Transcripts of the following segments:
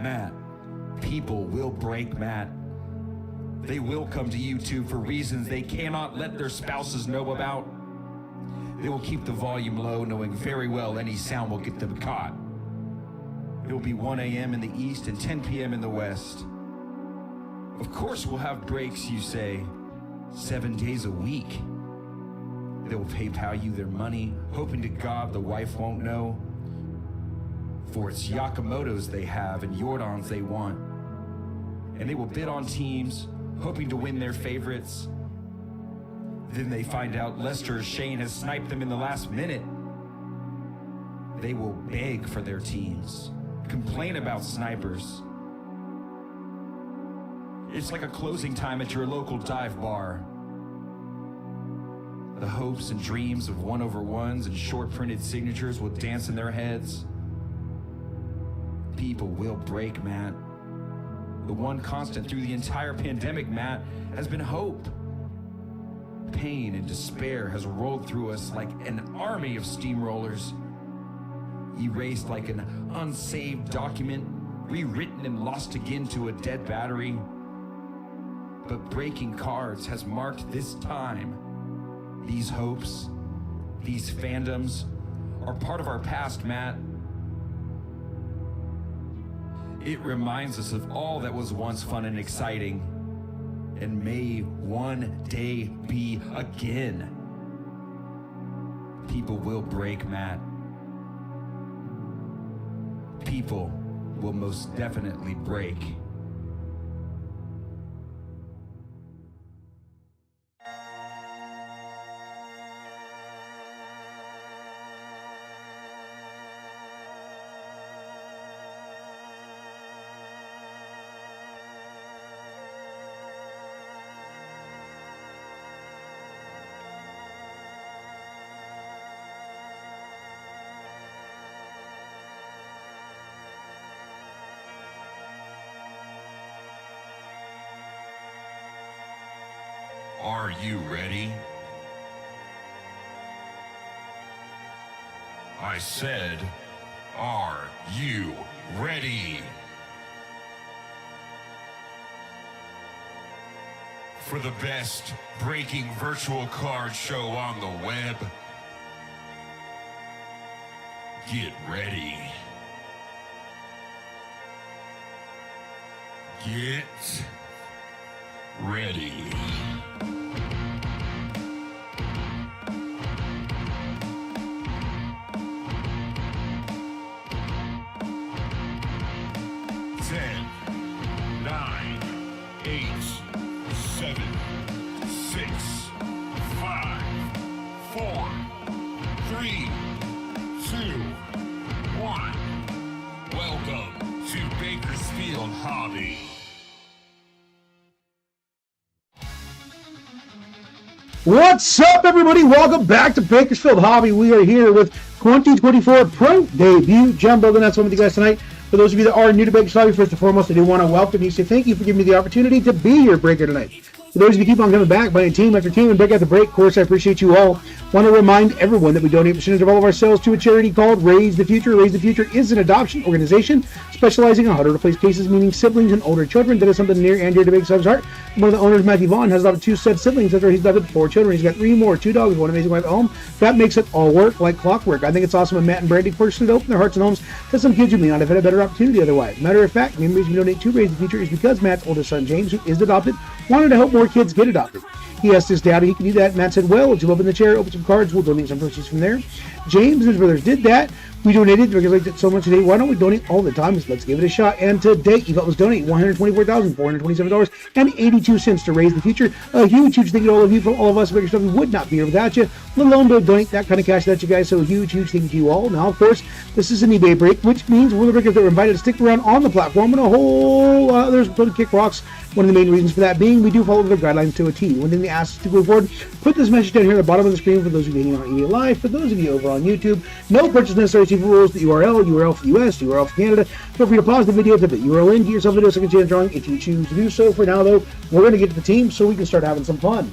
Matt, people will break Matt. They will come to YouTube for reasons they cannot let their spouses know about. They will keep the volume low, knowing very well any sound will get them caught. It will be 1 a.m. in the east and 10 p.m. in the west. Of course we'll have breaks, you say, 7 days a week. They will PayPal you their money, hoping to God the wife won't know. For it's Yakamoto's they have and Jordan's they want. And they will bid on teams, hoping to win their favorites. Then they find out Lester or Shane has sniped them in the last minute. They will beg for their teams, complain about snipers. It's like a closing time at your local dive bar. The hopes and dreams of 1/1s and short printed signatures will dance in their heads. People will break Matt. The one constant through the entire pandemic, Matt, has been hope. Pain and despair has rolled through us like an army of steamrollers. Erased like an unsaved document, rewritten and lost again to a dead battery. But breaking cards has marked this time. These hopes, these fandoms, are part of our past, Matt. It reminds us of all that was once fun and exciting, and may one day be again. People will break, Matt. People will most definitely break. Are you ready? I said, are you ready? For the best breaking virtual card show on the web, get ready. Get ready. 10, 9, 8, 7, 6, 5, 4, 3, 2, 1. Welcome to Bakersfield Hobby. What's up, everybody? Welcome back to Bakersfield Hobby. We are here with 2024 Pro Debut Jumbo. And that's one with you guys tonight. For those of you that are new to Bakersfield Hobby, first and foremost, I do want to welcome you. Say thank you for giving me the opportunity to be your breaker tonight. For those of you keep on coming back, buying team after team and break out the break course, I appreciate you all. Want to remind everyone that we donate a percentage of all of our sales to a charity called Raise the Future. Raise the Future is an adoption organization specializing in how to replace cases, meaning siblings and older children. That is something near and dear to Bakersfield's heart. One of the owners, Matthew Vaughn, has adopted 2 said siblings. After he's adopted 4 children. He's got 3 more, 2 dogs, 1 amazing wife at home. That makes it all work like clockwork. I think it's awesome when Matt and Brandy personally open their hearts and homes to some kids who may not have had a better opportunity otherwise. Matter of fact, the main reason we donate to Raise the Future is because Matt's oldest son, James, who is adopted, wanted to help more kids get adopted. He asked his dad if he could do that. Matt said, well, would you open the chair, open some cards, we'll donate some proceeds from there. James and his brothers did that. We donated because I liked it so much today. Why don't we donate all the time? So let's give it a shot. And to date, you've helped us donate $124,427.82 to Raise the Future. A huge thank you to all of you. From all of us, Bakersfield, we would not be here without you, let alone to donate that kind of cash that you guys. So a huge thank you to you all. Now, of course, this is an eBay break, which means we're the breakers that were invited to stick around on the platform and a whole others to kick rocks. One of the main reasons for that being we do follow the guidelines to a T. One thing they ask us to go forward, put this message down here at the bottom of the screen for those of you hanging out on eBay Live. For those of you over on YouTube, no purchase necessary. See rules, the URL for the US, URL for Canada. Feel free to pause the video, type the URL in, get yourself into a second chance drawing if you choose to do so. For now, though, we're going to get to the team so we can start having some fun.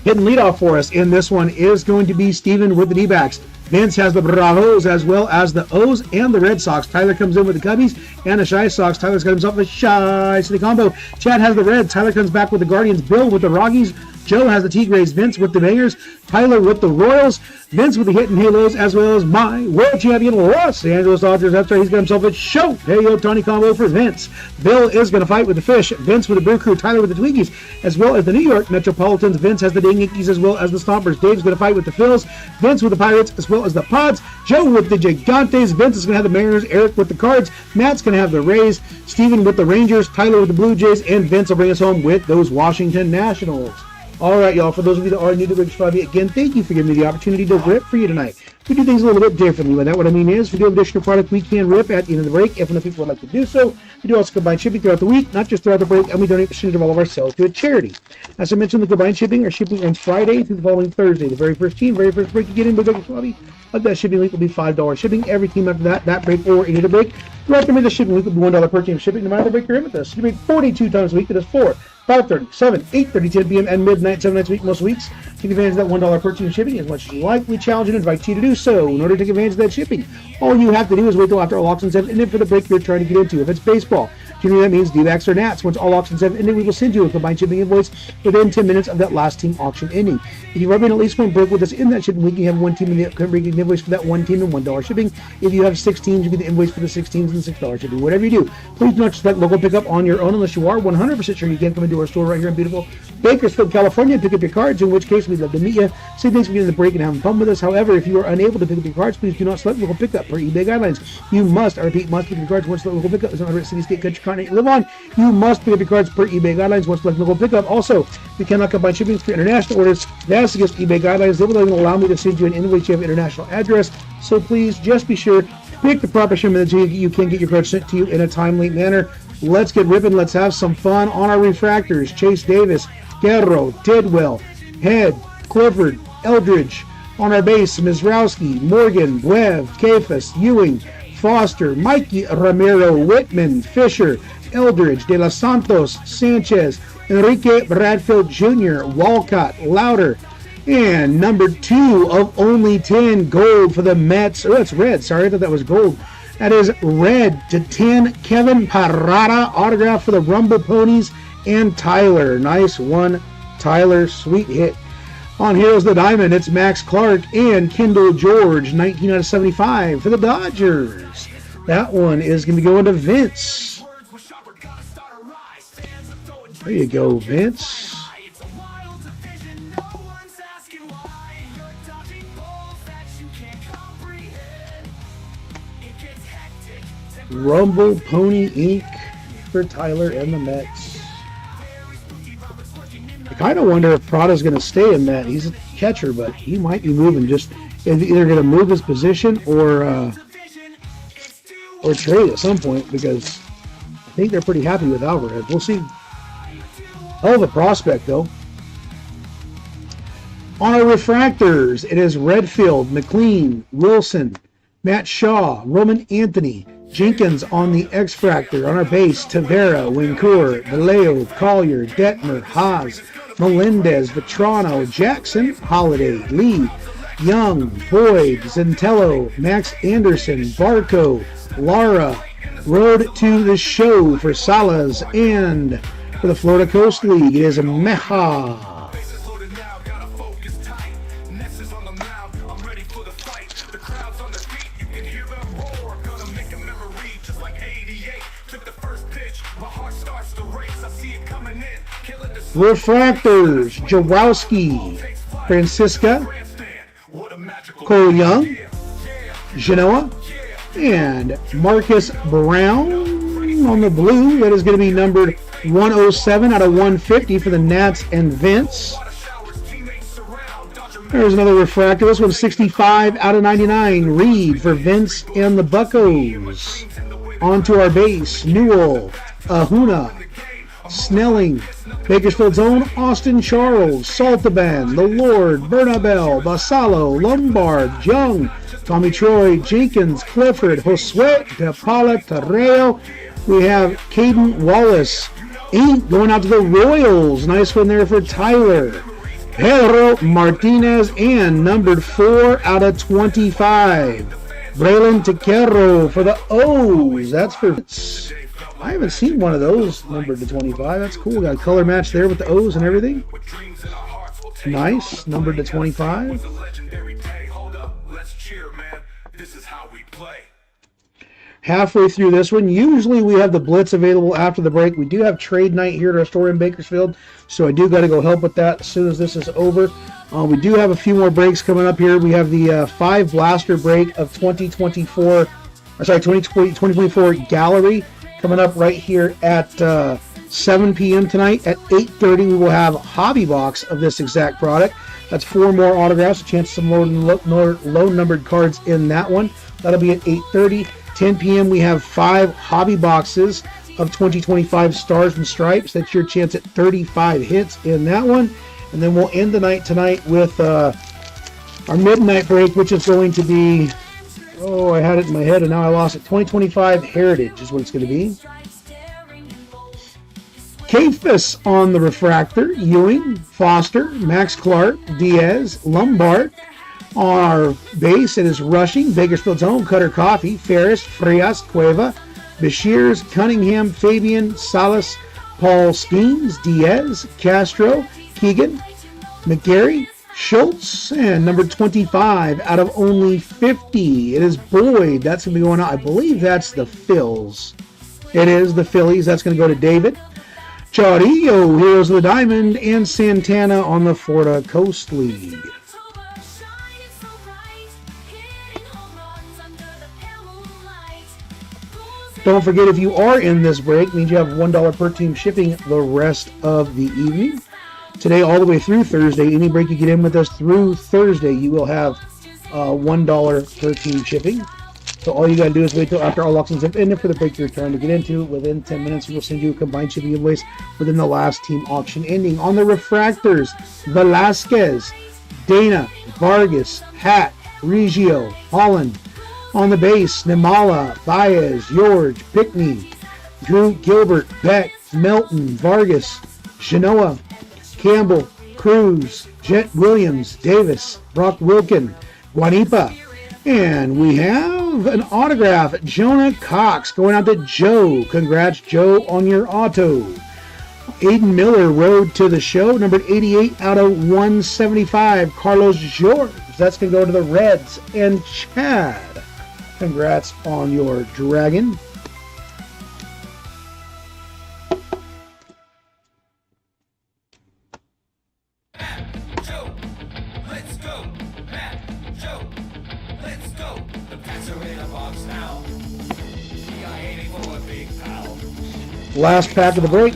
Hitting leadoff for us in this one is going to be Steven with the D-backs. Vince has the Bravos as well as the O's and the Red Sox. Tyler comes in with the Cubbies and the Shy Sox. Tyler's got himself a Shy City combo. Chad has the Reds. Tyler comes back with the Guardians. Bill with the Rockies. Joe has the Tigres. Vince with the Bangers. Tyler with the Royals. Vince with the Hittin' Halos, as well as my world champion Los Angeles Dodgers. That's right, he's got himself a show. There you go, Tony combo for Vince. Bill is going to fight with the Fish. Vince with the Brew Crew. Tyler with the Twinkies, as well as the New York Metropolitans. Vince has the Ding Yankees, as well as the Stompers. Dave's going to fight with the Phils. Vince with the Pirates, as well as the Pods. Joe with the Gigantes. Vince is going to have the Mariners. Eric with the Cards. Matt's going to have the Rays. Steven with the Rangers. Tyler with the Blue Jays. And Vince will bring us home with those Washington Nationals. All right, y'all, for those of you that are new to Big Hobby, again, thank you for giving me the opportunity to rip for you tonight. We do things a little bit differently. By that, what I mean is, we do have additional product we can rip at the end of the break if enough people would like to do so. We do also combine shipping throughout the week, not just throughout the break, and we donate a percentage of all of our sales to a charity. As I mentioned, the combined shipping, our shipping ends Friday through the following Thursday. The very first team, very first break you get in with Big Hobby, of that shipping link will be $5 shipping. Every team after that break or any other break, recommend the shipping link will be $1 per team shipping, no matter the break you're in with us. You make 42 times a week, that is 4. 5:30, 7, 8:30, 10 p.m., and midnight, 7 nights a week, most weeks. Take advantage of that $1 per team shipping as much as you like. We challenge and invite you to do so. In order to take advantage of that shipping, all you have to do is wait till after all auctions have ended for the break you're trying to get into. If it's baseball, generally that means D-backs or Nats. Once all auctions have ended, we will send you a combined shipping invoice within 10 minutes of that last team auction ending. If you've already been at least one break with us in that shipping week, you have one team in the upcoming invoice for that one team and $1 shipping. If you have 6 teams, you get the invoice for the 6 teams and $6 shipping. Whatever you do, please do not select local pickup on your own unless you are 100% sure you can come into our store right here in beautiful Bakersfield, California, and pick up your cards, in which case we'd love to meet you. Say thanks for getting the break and having fun with us. However, if you are unable to pick up your cards, please do not select local pickup per eBay guidelines. You must, I repeat, must pick up your cards once the local pickup is on the city, state, country, continent you live on. You must pick up your cards per eBay guidelines once select local pickup. Also, we cannot combine shipping for international orders. That's against eBay guidelines. They will not even allow me to send you an invoice you have international address. So please just be sure to pick the proper shipment so you can get your cards sent to you in a timely manner. Let's get ripping. Let's have some fun on our refractors. Chase Davis, Guerrero, Tidwell, Head, Clifford, Eldridge. On our base, Mizrowski, Morgan, Webb, Kafus, Ewing, Foster, Mikey Ramiro, Whitman, Fisher, Eldridge, De Los Santos, Sanchez, Enrique Bradfield Jr., Walcott, Louder, and number 2 of only 10, gold for the Mets. Oh, that's red. Sorry, I thought that was gold. That is red to 10, Kevin Parada, autograph for the Rumble Ponies, and Tyler. Nice one, Tyler. Sweet hit. On Heroes of the Diamond, it's Max Clark and Kendall George, 19 out of 75 for the Dodgers. That one is going to go into Vince. There you go, Vince. Rumble Pony Inc. for Tyler and the Mets. I kind of wonder if Prada's going to stay in that. He's a catcher, but he might be moving. Just either going to move his position or trade at some point, because I think they're pretty happy with Alvarez. We'll see. Hell of a prospect, though. On our refractors, it is Redfield, McLean, Wilson, Matt Shaw, Roman Anthony, Jenkins on the X-Fractor. On our base, Tavera, Wincour, Vallejo, Collier, Detmer, Haas, Melendez, Vetrano, Jackson, Holiday, Lee, Young, Boyd, Zentello, Max Anderson, Barco, Lara. Road to the show for Salas, and for the Florida Coast League, it is Meja. Refractors, Jawowski, Francisca, Cole Young, Genoa, and Marcus Brown on the blue. That is going to be numbered 107 out of 150 for the Nats and Vince. There's another refractor. This one's 65 out of 99. Reed for Vince and the Buccos. On to our base, Newell, Ahuna, Snelling, Bakersfield's own Austin Charles, Saltaban, The Lord, Bernabel, Basalo, Lombard, Young, Tommy Troy, Jenkins, Clifford, Josue, Tapala, Terreo. We have Caden Wallace. 8 going out to the Royals. Nice one there for Tyler. Pedro Martinez, and numbered 4 out of 25. Braylon Tequero for the O's. That's for... I haven't seen one of those numbered to 25. That's cool. Got a color match there with the O's and everything. Nice. Numbered to 25. Halfway through this one, usually we have the Blitz available after the break. We do have trade night here at our store in Bakersfield, so I do got to go help with that as soon as this is over. We do have a few more breaks coming up here. We have the 5 blaster break of 2024 Gallery coming up right here at 7 p.m. tonight. At 8:30, we will have Hobby Box of this exact product. That's 4 more autographs, a chance of some low-numbered cards in that one. That'll be at 8:30. 10 p.m. we have 5 hobby boxes of 2025 Stars and Stripes. That's your chance at 35 hits in that one. And then we'll end the night tonight with our midnight break, which is going to be, I had it in my head and now I lost it. 2025 Heritage is what it's going to be. Cafus on the refractor, Ewing, Foster, Max Clark, Diaz, Lombard. On our base, it is Rushing, Bakersfield's Own, Cutter Coffee, Ferris, Frias, Cueva, Bashirs, Cunningham, Fabian, Salas, Paul Skeens, Diaz, Castro, Keegan, McGarry, Schultz, and number 25 out of only 50. It is Boyd. That's going to be going out. I believe that's the Phils. It is the Phillies. That's going to go to David. Charillo, Heroes of the Diamond, and Santana on the Florida Coast League. Don't forget, if you are in this break, it means you have $1 per team shipping the rest of the evening. Today, all the way through Thursday, any break you get in with us through Thursday, you will have $1 per team shipping. So all you got to do is wait till after all auctions have ended for the break you're trying to get into. Within 10 minutes, we'll send you a combined shipping invoice within the last team auction ending. On the refractors, Velasquez, Dana, Vargas, Hatt, Reggio, Holland. On the base, Nimala, Baez, George, Pickney, Drew Gilbert, Beck, Melton, Vargas, Genoa, Campbell, Cruz, Jet Williams, Davis, Brock Wilkin, Guanipa. And we have an autograph, Jonah Cox, going out to Joe. Congrats, Joe, on your auto. Aiden Miller, Road to the Show, numbered 88 out of 175. Carlos George, that's going to go to the Reds. And Chad, congrats on your Dragon. Last pack of the break.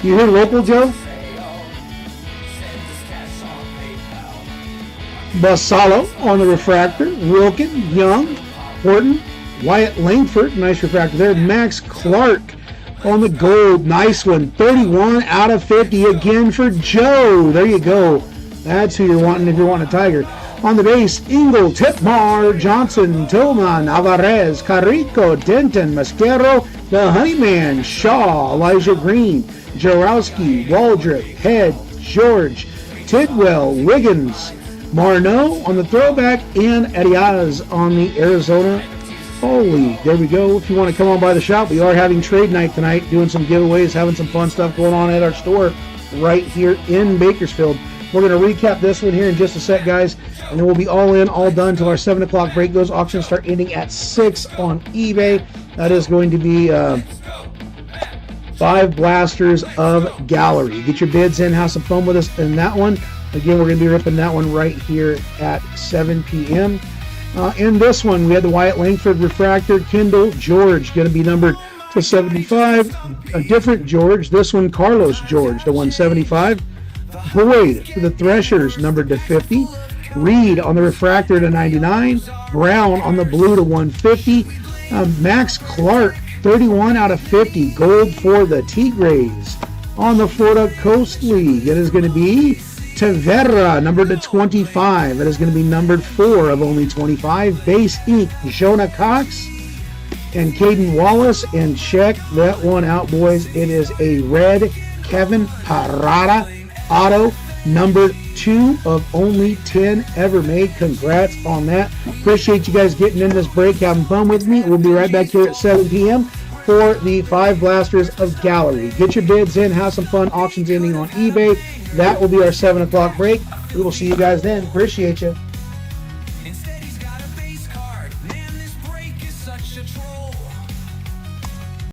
You hear local, Joe? Basalo on the refractor. Wilkin, Young, Horton, Wyatt Langford, nice refractor there. Max Clark on the gold, nice one. 31 out of 50 again for Joe. There you go. That's who you're wanting if you're wanting a Tiger. On the base, Engel, Tipmar, Johnson, Tillman, Alvarez, Carrico, Denton, Mascaro, the Honeyman, Shaw, Elijah Green, Jarowski, Waldrop, Head, George, Tidwell, Wiggins, Marno on the throwback, and Arias on the Arizona Fall League. There we go. If you want to come on by the shop, we are having trade night tonight, doing some giveaways, having some fun stuff going on at our store right here in Bakersfield. We're going to recap this one here in just a sec, guys, and then we'll be all in, all done until our 7 o'clock break. Those auctions start ending at 6 on eBay. That is going to be 5 blasters of Gallery. Get your bids in, have some fun with us in that one. Again, we're going to be ripping that one right here at 7 p.m. In this one, we had the Wyatt Langford refractor. Kendall George going to be numbered to 75. A different George. This one, Carlos George to 175. Boyd for the Threshers, numbered to 50. Reed on the refractor to 99. Brown on the blue to 150. Max Clark, 31 out of 50. Gold for the Tigres. On the Florida Coast League, it is going to be Tavera, numbered to 25. It is going to be numbered 4 of only 25. Base ink, Jonah Cox. and Caden Wallace. And check that one out, boys. It is a red Kevin Parada auto, number 2 of only 10 ever made. Congrats on that. Appreciate you guys getting in this break, having fun with me. We'll be right back here at 7 p.m. for the 5 Blasters of Gallery. Get your bids in, have some fun. Auctions ending on eBay. That will be our 7 o'clock break. We will see you guys then. Appreciate you. Instead, he's got a base card. Man, this break is such a troll.